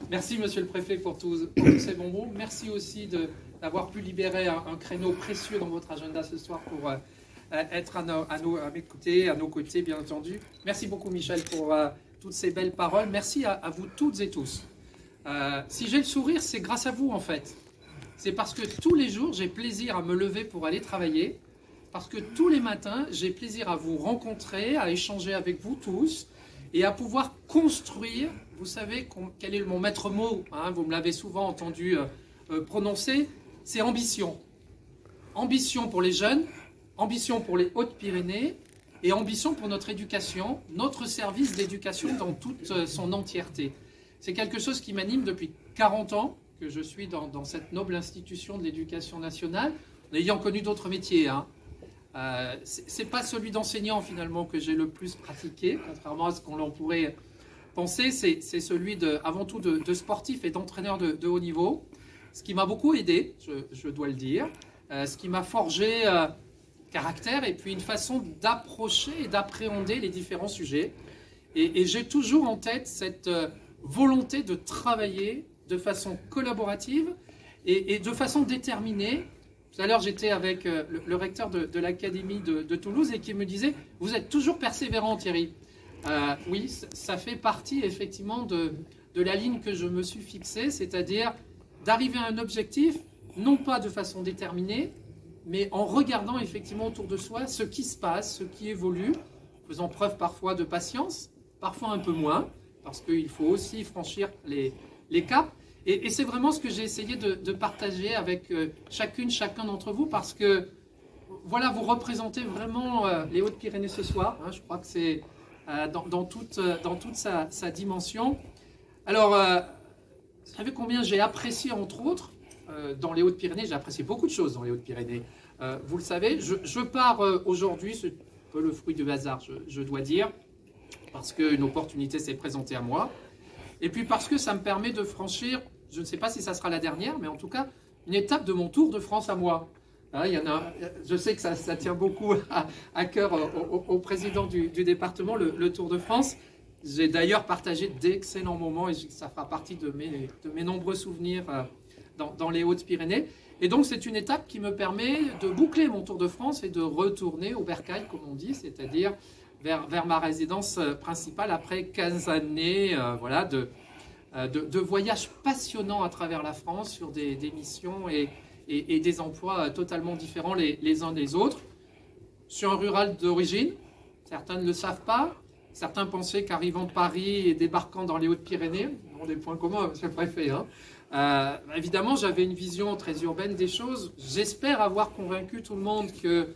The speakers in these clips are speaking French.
Merci, monsieur le préfet, pour tous ces bons mots. Merci aussi d'avoir pu libérer un créneau précieux dans votre agenda ce soir pour être à mes côtés, à nos côtés, bien entendu. Merci beaucoup, Michel, pour toutes ces belles paroles. Merci à vous toutes et tous. Si j'ai le sourire, c'est grâce à vous, en fait. C'est parce que tous les jours, j'ai plaisir à me lever pour aller travailler, parce que tous les matins, j'ai plaisir à vous rencontrer, à échanger avec vous tous, et à pouvoir construire. Vous savez quel est mon maître mot, hein, vous me l'avez souvent entendu prononcer, c'est ambition. Ambition pour les jeunes, ambition pour les Hautes-Pyrénées, et ambition pour notre éducation, notre service d'éducation dans toute son entièreté. C'est quelque chose qui m'anime depuis 40 ans, que je suis dans cette noble institution de l'éducation nationale, en ayant connu d'autres métiers. Hein. C'est pas celui d'enseignant finalement que j'ai le plus pratiqué, contrairement à ce qu'on pourrait penser, c'est celui avant tout de sportif et d'entraîneur de haut niveau, ce qui m'a beaucoup aidé, je dois le dire, ce qui m'a forgé caractère et puis une façon d'approcher et d'appréhender les différents sujets. Et j'ai toujours en tête cette volonté de travailler de façon collaborative et de façon déterminée. Tout à l'heure, j'étais avec le recteur de l'Académie de Toulouse et qui me disait « Vous êtes toujours persévérant, Thierry ». Oui, ça fait partie effectivement de la ligne que je me suis fixée, c'est-à-dire d'arriver à un objectif, non pas de façon déterminée, mais en regardant effectivement autour de soi ce qui se passe, ce qui évolue, faisant preuve parfois de patience, parfois un peu moins, parce qu'il faut aussi franchir les caps. Et c'est vraiment ce que j'ai essayé de partager avec chacun d'entre vous, parce que voilà, vous représentez vraiment les Hautes-Pyrénées ce soir. Hein, je crois que c'est dans toute sa dimension. Alors, vous savez combien j'ai apprécié, entre autres, dans les Hautes-Pyrénées. J'ai apprécié beaucoup de choses dans les Hautes-Pyrénées. Vous le savez, je pars aujourd'hui, c'est un peu le fruit du hasard, je dois dire, parce qu'une opportunité s'est présentée à moi. Et puis parce que ça me permet de franchir, je ne sais pas si ça sera la dernière, mais en tout cas, une étape de mon Tour de France à moi. Hein, il y en a, je sais que ça tient beaucoup à cœur au président du département, le Tour de France. J'ai d'ailleurs partagé d'excellents moments et ça fera partie de mes nombreux souvenirs dans les Hautes-Pyrénées. Et donc c'est une étape qui me permet de boucler mon Tour de France et de retourner au bercail, comme on dit, c'est-à-dire vers ma résidence principale après 15 années voilà, de voyages passionnants à travers la France sur des missions et des emplois totalement différents les uns des autres. Je suis un rural d'origine, certains ne le savent pas, certains pensaient qu'arrivant de Paris et débarquant dans les Hautes-Pyrénées, on a des points communs, monsieur le préfet, hein, évidemment j'avais une vision très urbaine des choses. J'espère avoir convaincu tout le monde que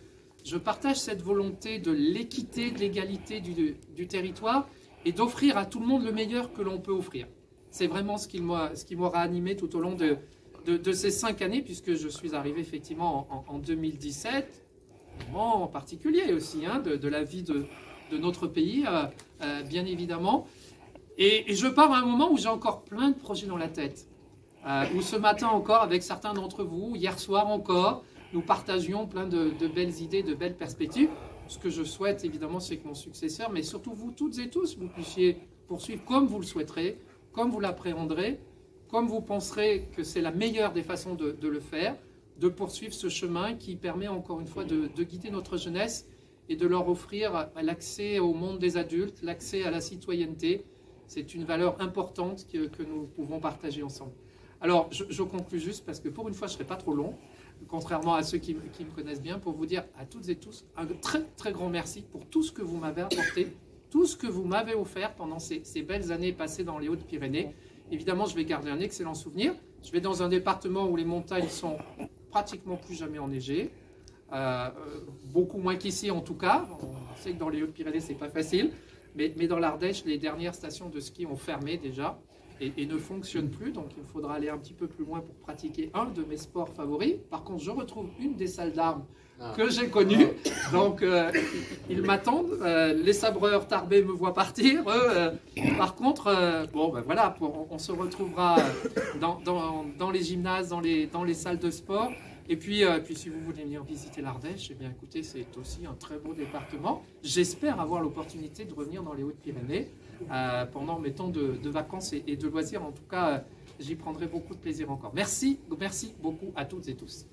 je partage cette volonté de l'équité, de l'égalité du territoire et d'offrir à tout le monde le meilleur que l'on peut offrir. C'est vraiment ce qui m'aura animé tout au long de ces 5 années, puisque je suis arrivé effectivement en 2017, en particulier aussi, hein, de la vie de notre pays, bien évidemment. Et je pars à un moment où j'ai encore plein de projets dans la tête, où ce matin encore, avec certains d'entre vous, hier soir encore, nous partagions plein de belles idées, de belles perspectives. Ce que je souhaite, évidemment, c'est que mon successeur, mais surtout vous toutes et tous, vous puissiez poursuivre comme vous le souhaiterez, comme vous l'appréhenderez, comme vous penserez que c'est la meilleure des façons de le faire, de poursuivre ce chemin qui permet, encore une fois, de guider notre jeunesse et de leur offrir l'accès au monde des adultes, l'accès à la citoyenneté. C'est une valeur importante que nous pouvons partager ensemble. Alors, je conclue juste parce que pour une fois, je ne serai pas trop long, contrairement à ceux qui me connaissent bien, pour vous dire à toutes et tous un très très grand merci pour tout ce que vous m'avez apporté, tout ce que vous m'avez offert pendant ces belles années passées dans les Hautes-Pyrénées. Évidemment, je vais garder un excellent souvenir. Je vais dans un département où les montagnes sont pratiquement plus jamais enneigées, beaucoup moins qu'ici en tout cas. On sait que dans les Hautes-Pyrénées, c'est pas facile, mais dans l'Ardèche, les dernières stations de ski ont fermé déjà. Et ne fonctionne plus, donc il faudra aller un petit peu plus loin pour pratiquer un de mes sports favoris. Par contre, je retrouve une des salles d'armes que j'ai connues, donc ils m'attendent. Les sabreurs tarbés me voient partir. Par contre, bon, ben voilà, on se retrouvera dans les gymnases, dans les salles de sport. Et puis, si vous voulez venir visiter l'Ardèche, eh bien, écoutez, c'est aussi un très beau département. J'espère avoir l'opportunité de revenir dans les Hautes-Pyrénées pendant mes temps de vacances et de loisirs. En tout cas, j'y prendrai beaucoup de plaisir encore. Merci beaucoup à toutes et tous.